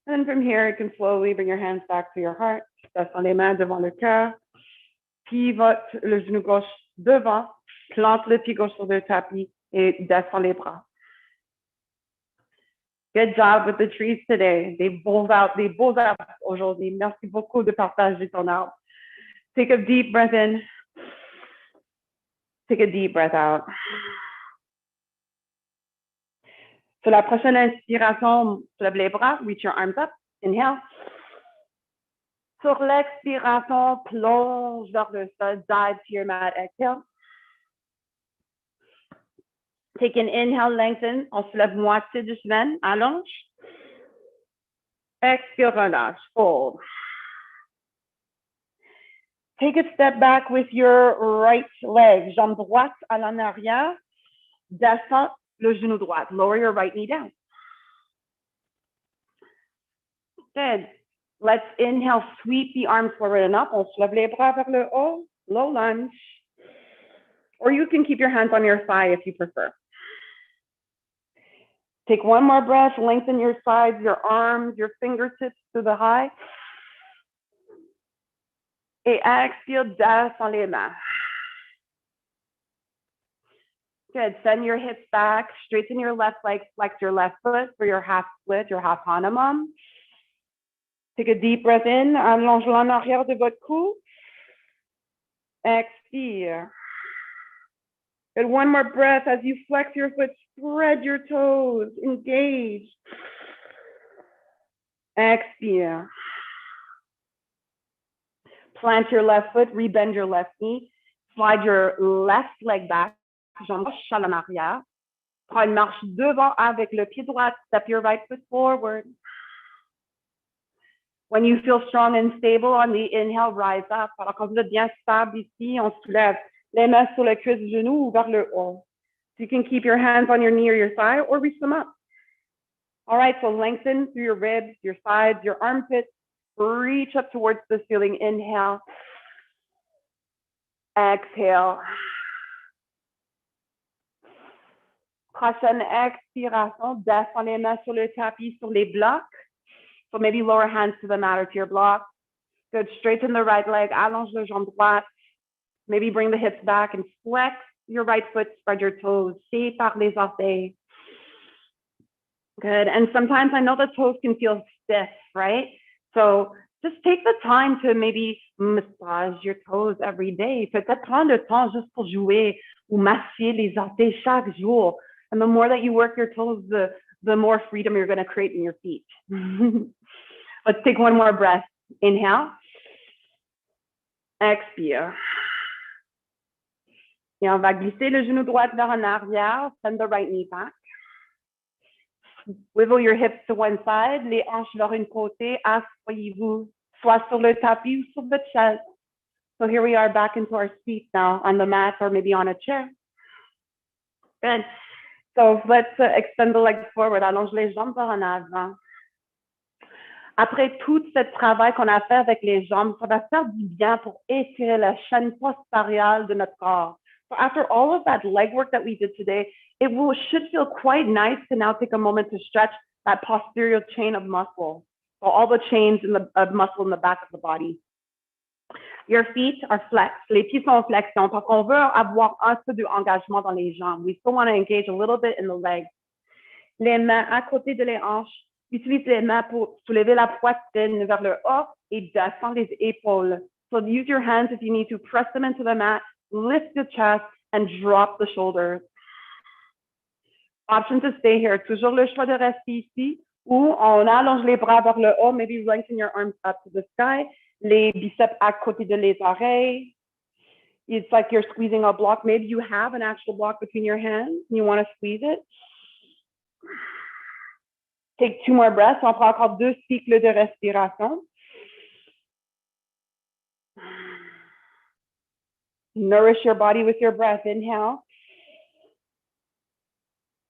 And from here, you can slowly bring your hands back to your heart. Descends les mains devant le cœur. Pivote le genou gauche devant. Plante le pied gauche sur le tapis et descends les bras. Good job with the trees today. Des beaux arbres aujourd'hui. Merci beaucoup de partager ton arbre. Take a deep breath in. Take a deep breath out. Sur la prochaine inspiration, soulève les bras, reach your arms up, inhale. Sur l'expiration, plonge vers le sol, dive to your mat, exhale. Take an inhale, lengthen, on soulève moitié du semaine, allonge. Expire, relâche, fold. Take a step back with your right leg, jambe droite à l'en arrière, descends le genou droit. Lower your right knee down. Good. Let's inhale, sweep the arms forward and up. On soulève les bras vers le haut, low lunge. Or you can keep your hands on your thigh if you prefer. Take one more breath, lengthen your sides, your arms, your fingertips to the high. Et expire, descends les mains. Good. Send your hips back, straighten your left leg, flex your left foot for your half split, your half Hanuman. Take a deep breath in, allonge l'en arrière de votre cou. Expire. Good. One more breath as you flex your foot, spread your toes, engage. Expire. Plant your left foot, rebend your left knee, slide your left leg back, jambe gauche à l'en arrière. Prends une marche devant avec le pied droit, step your right foot forward. When you feel strong and stable on the inhale, rise up. Alors quand vous êtes bien stable ici, on soulève les mains sur le cuisse du genou ou vers le haut. So you can keep your hands on your knee or your thigh or reach them up. All right, so lengthen through your ribs, your sides, your armpits. Reach up towards the ceiling. Inhale. Exhale. Prochaine expiration, descends les mains sur le tapis, sur les blocs. So maybe lower hands to the mat or to your block. Good. Straighten the right leg. Allonge le jambe droite. Maybe bring the hips back and flex your right foot. Spread your toes. Sépare les orteils. Good. And sometimes I know the toes can feel stiff, right? So just take the time to maybe massage your toes every day. Peut-être prendre le temps juste pour jouer ou masser les orteils chaque jour. And the more that you work your toes, the more freedom you're going to create in your feet. Let's take one more breath. Inhale. Expire. Et on va glisser le genou droit vers en arrière. Send the right knee back. Swivel your hips to one side. Les hanches vers une côté. Asseyez-vous, soit sur le tapis ou sur votre chaise. So here we are back into our seat now on the mat or maybe on a chair. Good. So let's extend the legs forward. Allonge les jambes vers en avant. Après tout ce travail qu'on a fait avec les jambes, ça va faire du bien pour étirer la chaîne postérieur de notre corps. So after all of that leg work that we did today, should feel quite nice to now take a moment to stretch that posterior chain of muscle. So all the chains of muscle in the back of the body. Your feet are flexed. Les pieds sont en flexion. Parce qu'on veut avoir un peu d'engagement dans les jambes. We still want to engage a little bit in the legs. Les mains à côté de les hanches. Utilise les mains pour soulever la poitrine vers le haut et descendre les épaules. So use your hands if you need to. Press them into the mat. Lift the chest and drop the shoulders. Option to stay here. Toujours le choix de rester ici ou on allonge les bras vers le haut. Maybe lengthen your arms up to the sky. Les biceps à côté de les oreilles. It's like you're squeezing a block. Maybe you have an actual block between your hands and you want to squeeze it. Take 2 more breaths. On prend encore 2 cycles de respiration. Nourish your body with your breath. Inhale.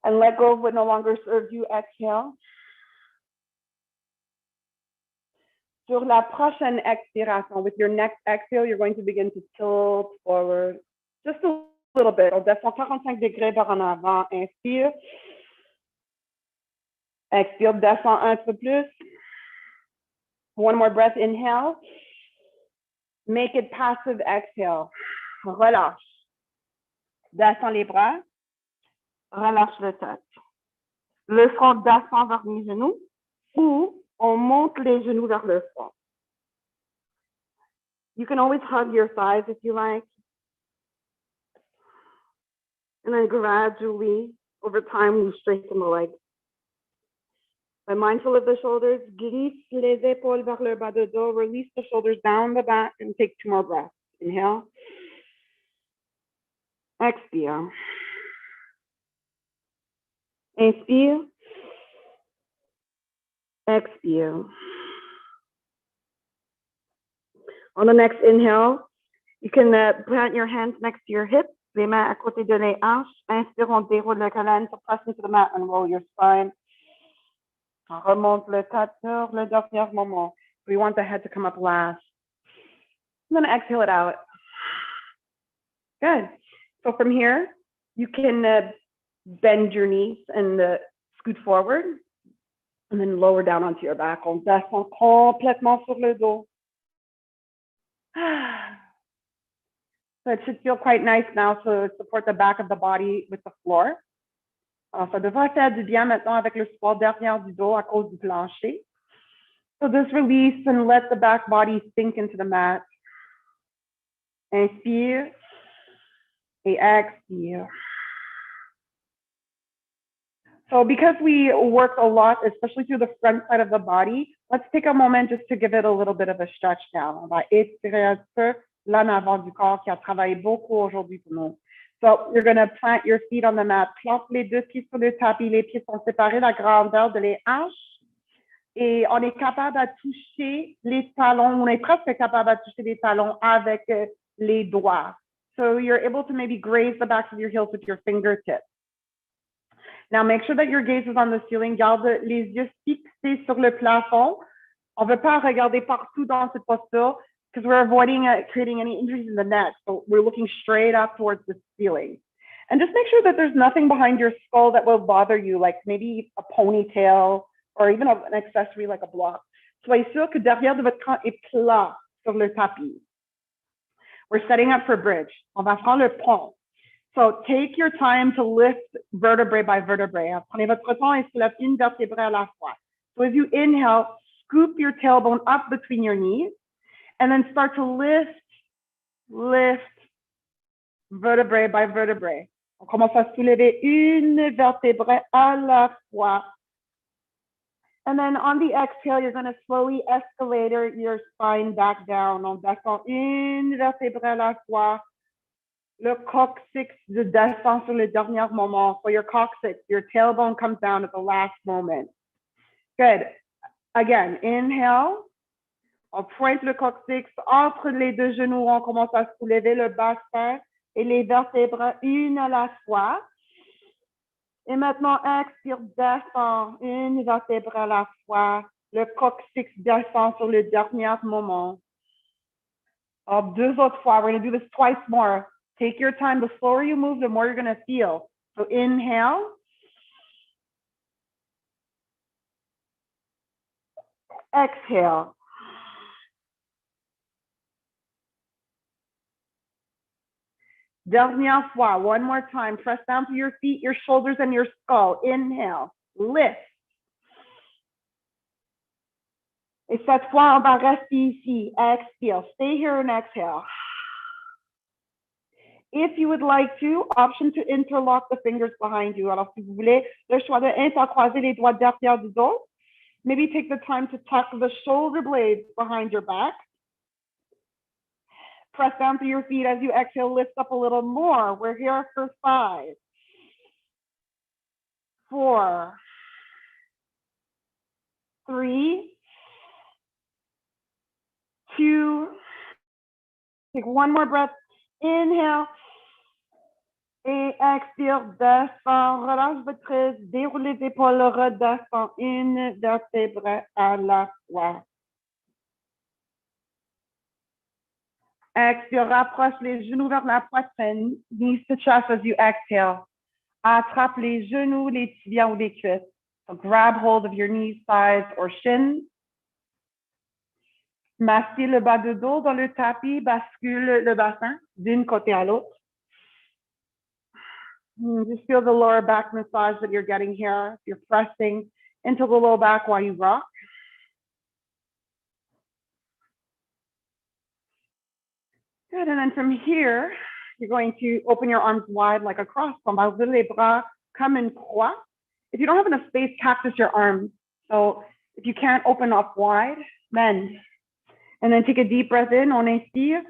And let go of what no longer serves you. Exhale. Sur la prochaine expiration, with your next exhale, you're going to begin to tilt forward just a little bit. On descend 45 degrés par en avant. Inspire. Expire, descend un peu plus. One more breath. Inhale. Make it passive. Exhale. Relâche. Descends les bras. Relâche le tête. Le front descend vers les genoux ou on monte les genoux vers le front. You can always hug your thighs if you like. And then gradually, over time, you straighten the legs. Be mindful of the shoulders. Glisse les épaules vers le bas de dos. Release the shoulders down the back and take 2 more breaths. Inhale. Expire. Inspire. Expire. On the next inhale, you can plant your hands next to your hips, les mains à côté de les hanches. Inspire, on déroule le colonne, so press into the mat and roll your spine. On remonte le tête sur le dernier moment. We want the head to come up last. And then exhale it out. Good. So from here, you can bend your knees and scoot forward. And then lower down onto your back. On descend complètement sur le dos. So it should feel quite nice now to support the back of the body with the floor. Alors, ça devrait faire du bien maintenant avec le support derrière du dos à cause du plancher. So just release and let the back body sink into the mat. Inspire et expire. So because we work a lot, especially through the front side of the body, let's take a moment just to give it a little bit of a stretch down. On va étirer un peu l'en avant du corps qui a travaillé beaucoup aujourd'hui pour nous. So you're going to plant your feet on the mat. Plante les 2 pieds sur le tapis. Les pieds sont séparés, la grandeur de les hanches. Et on est capable de toucher les talons. On est presque capable de toucher les talons avec les doigts. So you're able to maybe graze the backs of your heels with your fingertips. Now, make sure that your gaze is on the ceiling. Garde les yeux fixés sur le plafond. On ne veut pas regarder partout dans cette posture because we're avoiding creating any injuries in the neck. So we're looking straight up towards the ceiling. And just make sure that there's nothing behind your skull that will bother you, like maybe a ponytail or even an accessory like a block. Soyez sûr que derrière de votre camp est plat sur le tapis. We're setting up for bridge. On va prendre le pont. So take your time to lift vertebrae by vertebrae. Prenez votre temps et soulève une vertébrée à la fois. So as you inhale, scoop your tailbone up between your knees and then start to lift vertebrae by vertebrae. On commence à soulever une vertébrée à la fois. And then on the exhale, you're going to slowly escalate your spine back down. On descend une vertébrée à la fois. Le coccyx descend sur le dernier moment. So your coccyx, your tailbone comes down at the last moment. Good. Again, inhale. On pointe le coccyx entre les 2 genoux. On commence à soulever le bassin et les vertèbres une à la fois. Et maintenant, expire, descend une vertèbre à la fois. Le coccyx descend sur le dernier moment. Alors, 2 autres fois. We're going to do this twice more. Take your time. The slower you move, the more you're going to feel. So inhale. Exhale. Dernière fois. One more time. Press down to your feet, your shoulders, and your skull. Inhale. Lift. Et cette fois, on va rester ici. Exhale. Stay here and exhale. If you would like to, option to interlock the fingers behind you. Alors, si vous voulez, le choix de intercroiser les doigts derrière du dos. Maybe take the time to tuck the shoulder blades behind your back. Press down through your feet as you exhale, lift up a little more. We're here for 5, 4, 3, 2. Take one more breath. Inhale. Et expire, descend, relâche votre prise, déroule les épaules, redescend, une vertèbre à la fois. Expire, rapproche les genoux vers la poitrine, knees to chest as you exhale. Attrape les genoux, les tibias ou les cuisses. So grab hold of your knees, thighs, or shins. Massez le bas de dos dans le tapis, bascule le bassin d'une côté à l'autre. Just feel the lower back massage that you're getting here. You're pressing into the low back while you rock. Good, and then from here, you're going to open your arms wide like a cross. On va ouvrir les bras comme une croix. If you don't have enough space, cactus your arms. So if you can't open up wide, bend. And then take a deep breath in, on inspire.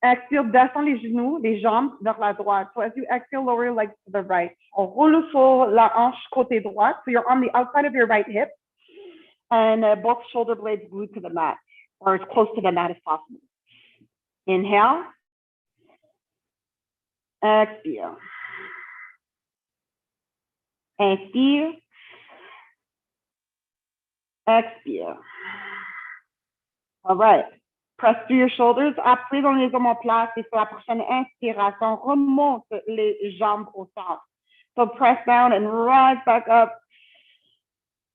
Exhale, descend les genoux, les jambes vers la droite. So as you exhale, lower your legs to the right. On roule sur la hanche côté droite. So you're on the outside of your right hip. And both shoulder blades glued to the mat, or as close to the mat as possible. Inhale. Expire. Inspire. Expire. All right. Press through your shoulders. Appuyez dans les omoplates et sur la prochaine inspiration, remonte les jambes au centre. So press down and rise back up.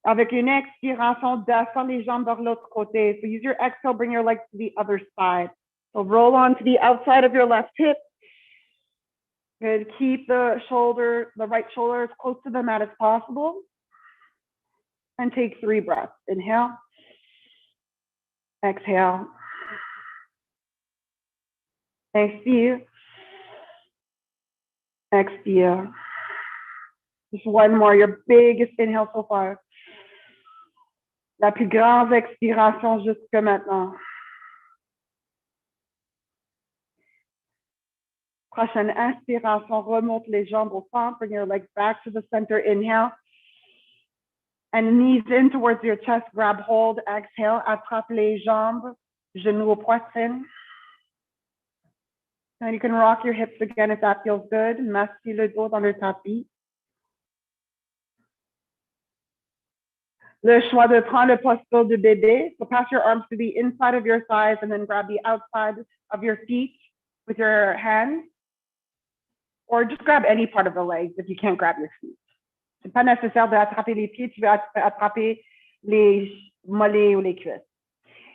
Avec une expiration, descend les jambes vers l'autre côté. So use your exhale, bring your legs to the other side. So roll on to the outside of your left hip. Good. Keep the right shoulder as close to the mat as possible. And take 3 breaths. Inhale. Exhale. Expire. Expire. Just one more, your biggest inhale so far. La plus grande expiration jusque maintenant. Prochaine inspiration, remonte les jambes au centre, bring your legs back to the center, inhale. And knees in towards your chest, grab hold, exhale, attrape les jambes, genoux aux poitrines. And you can rock your hips again if that feels good. Massez le dos dans le tapis. Le choix de prendre le posture de bébé. So pass your arms to the inside of your thighs and then grab the outside of your feet with your hands. Or just grab any part of the legs if you can't grab your feet. C'est pas nécessaire d'attraper les pieds, tu veux attraper les mollets ou les cuisses.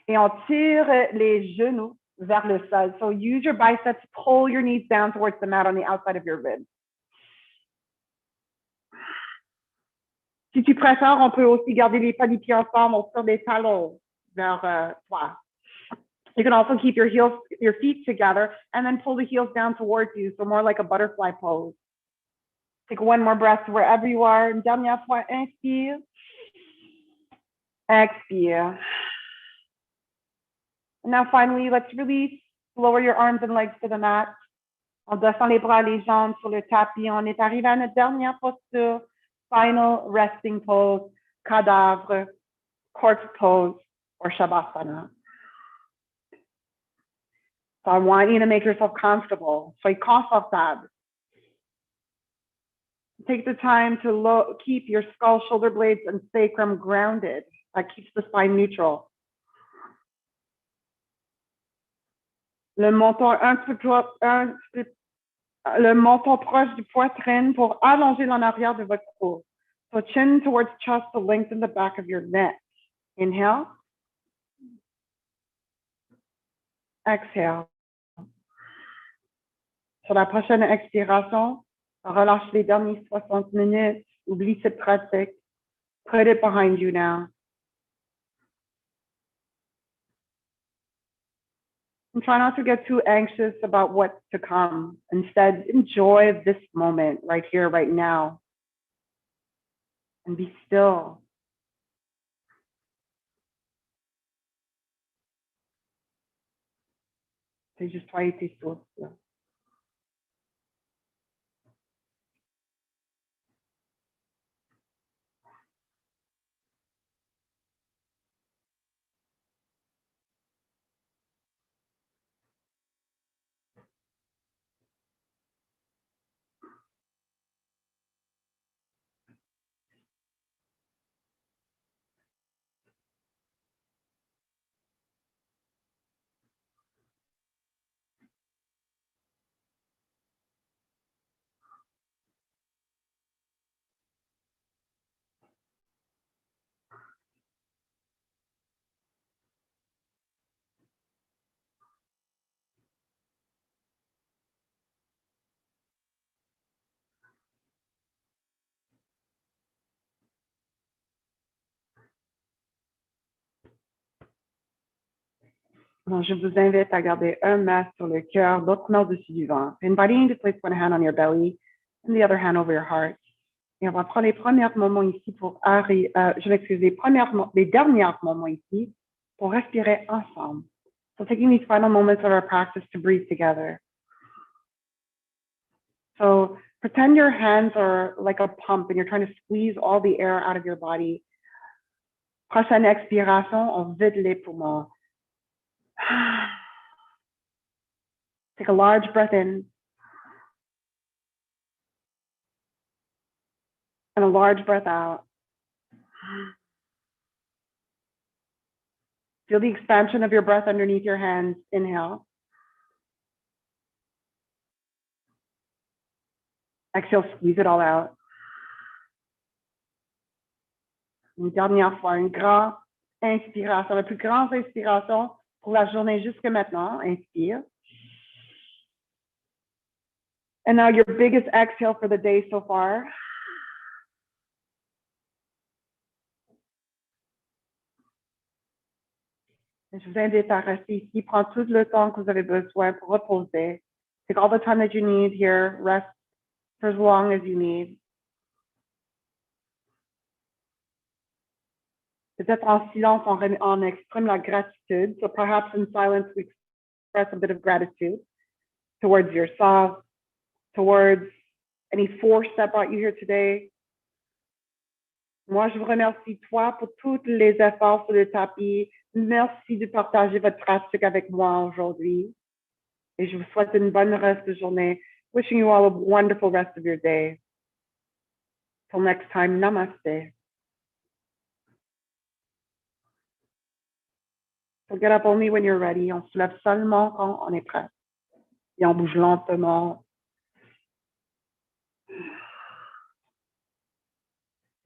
Et on tire les genoux vers le sol. So use your biceps, pull your knees down towards the mat on the outside of your ribs. Si tu préfères, on peut aussi garder les pas des pieds ensemble, on tire des talons vers toi. You can also keep your feet together and then pull the heels down towards you, so more like a butterfly pose. Take one more breath wherever you are. Une dernière fois, inspire. Expire. And now finally, let's release. Lower your arms and legs to the mat. On descend les bras, les jambes sur le tapis. On est arrivé à notre dernière posture. Final resting pose, cadavre, corpse pose, or shavasana. So I want you to make yourself comfortable. Soyez confortable. Take the time to keep your skull, shoulder blades, and sacrum grounded. That keeps the spine neutral. Le menton proche du poitrine pour allonger en arrière de votre cou. So chin towards chest to lengthen the back of your neck. Inhale. Exhale. Sur la prochaine expiration, relâche les derniers 60 minutes. Oublie cette pratique. Put it behind you now. And try not to get too anxious about what's to come. Instead, enjoy this moment right here, right now. And be still. C'est juste toi et tes sources. Donc, je vous invite à garder un masque sur le cœur, l'autre main au-dessus du ventre. Inviting you to place one hand on your belly and the other hand over your heart. Et on va prendre les premiers moments ici pour je m'excuse, les derniers moments ici pour respirer ensemble. So taking these final moments of our practice to breathe together. So pretend your hands are like a pump and you're trying to squeeze all the air out of your body. Prochaine expiration, on vide les poumons. Take a large breath in and a large breath out. Feel the expansion of your breath underneath your hands. Inhale. Exhale, squeeze it all out. Une dernière fois, une grande inspiration, la plus grande inspiration pour la journée jusque maintenant. Inspire. And now your biggest exhale for the day so far. Je vous invite à rester ici, prendre tout le temps que vous avez besoin pour reposer. Take all the time that you need here. Rest for as long as you need. Peut-être en silence, on exprime la gratitude. So perhaps in silence, we express a bit of gratitude towards yourself, towards any force that brought you here today. Moi, je vous remercie, toi, pour tous les efforts sur le tapis. Merci de partager votre pratique avec moi aujourd'hui. Et je vous souhaite une bonne reste de journée. Wishing you all a wonderful rest of your day. Till next time, namaste. So get up only when you're ready. On se lève seulement quand on est prêt. Et on bouge lentement.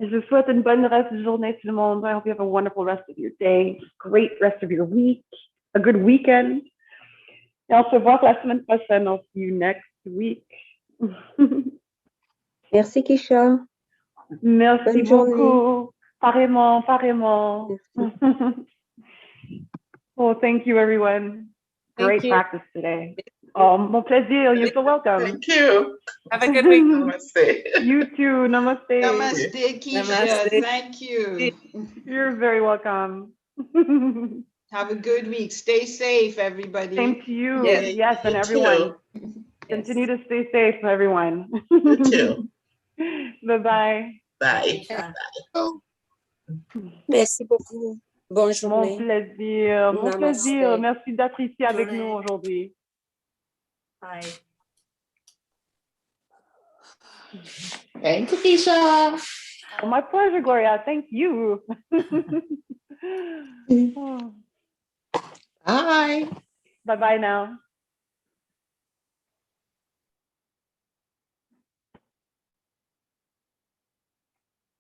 Et je vous souhaite une bonne reste de journée tout le monde. I hope you have a wonderful rest of your day, great rest of your week, a good weekend. Et on se voit la semaine prochaine. I'll see you next week. Merci, Kisha. Merci Bonne journée. beaucoup. Pareillement, pareillement. Merci. Oh, thank you, everyone. Great you. practice today. Oh, mon plaisir. You're so welcome. Thank you. Have a good week. Namaste. You too. Namaste. Namaste, Keisha. Namaste. Thank you. You're very welcome. Have a good week. Stay safe, everybody. Same to you. Yes, Yes, and you everyone. too. Continue to stay safe, everyone. You too. Bye-bye. Bye. Merci beaucoup. Bonne Mon journée. plaisir. Mon Namaste. plaisir. Merci d'être ici avec Journée. nous aujourd'hui. Bye. Thank you, Keisha. Oh, my pleasure, Gloria. Thank you. Bye. Bye-bye now.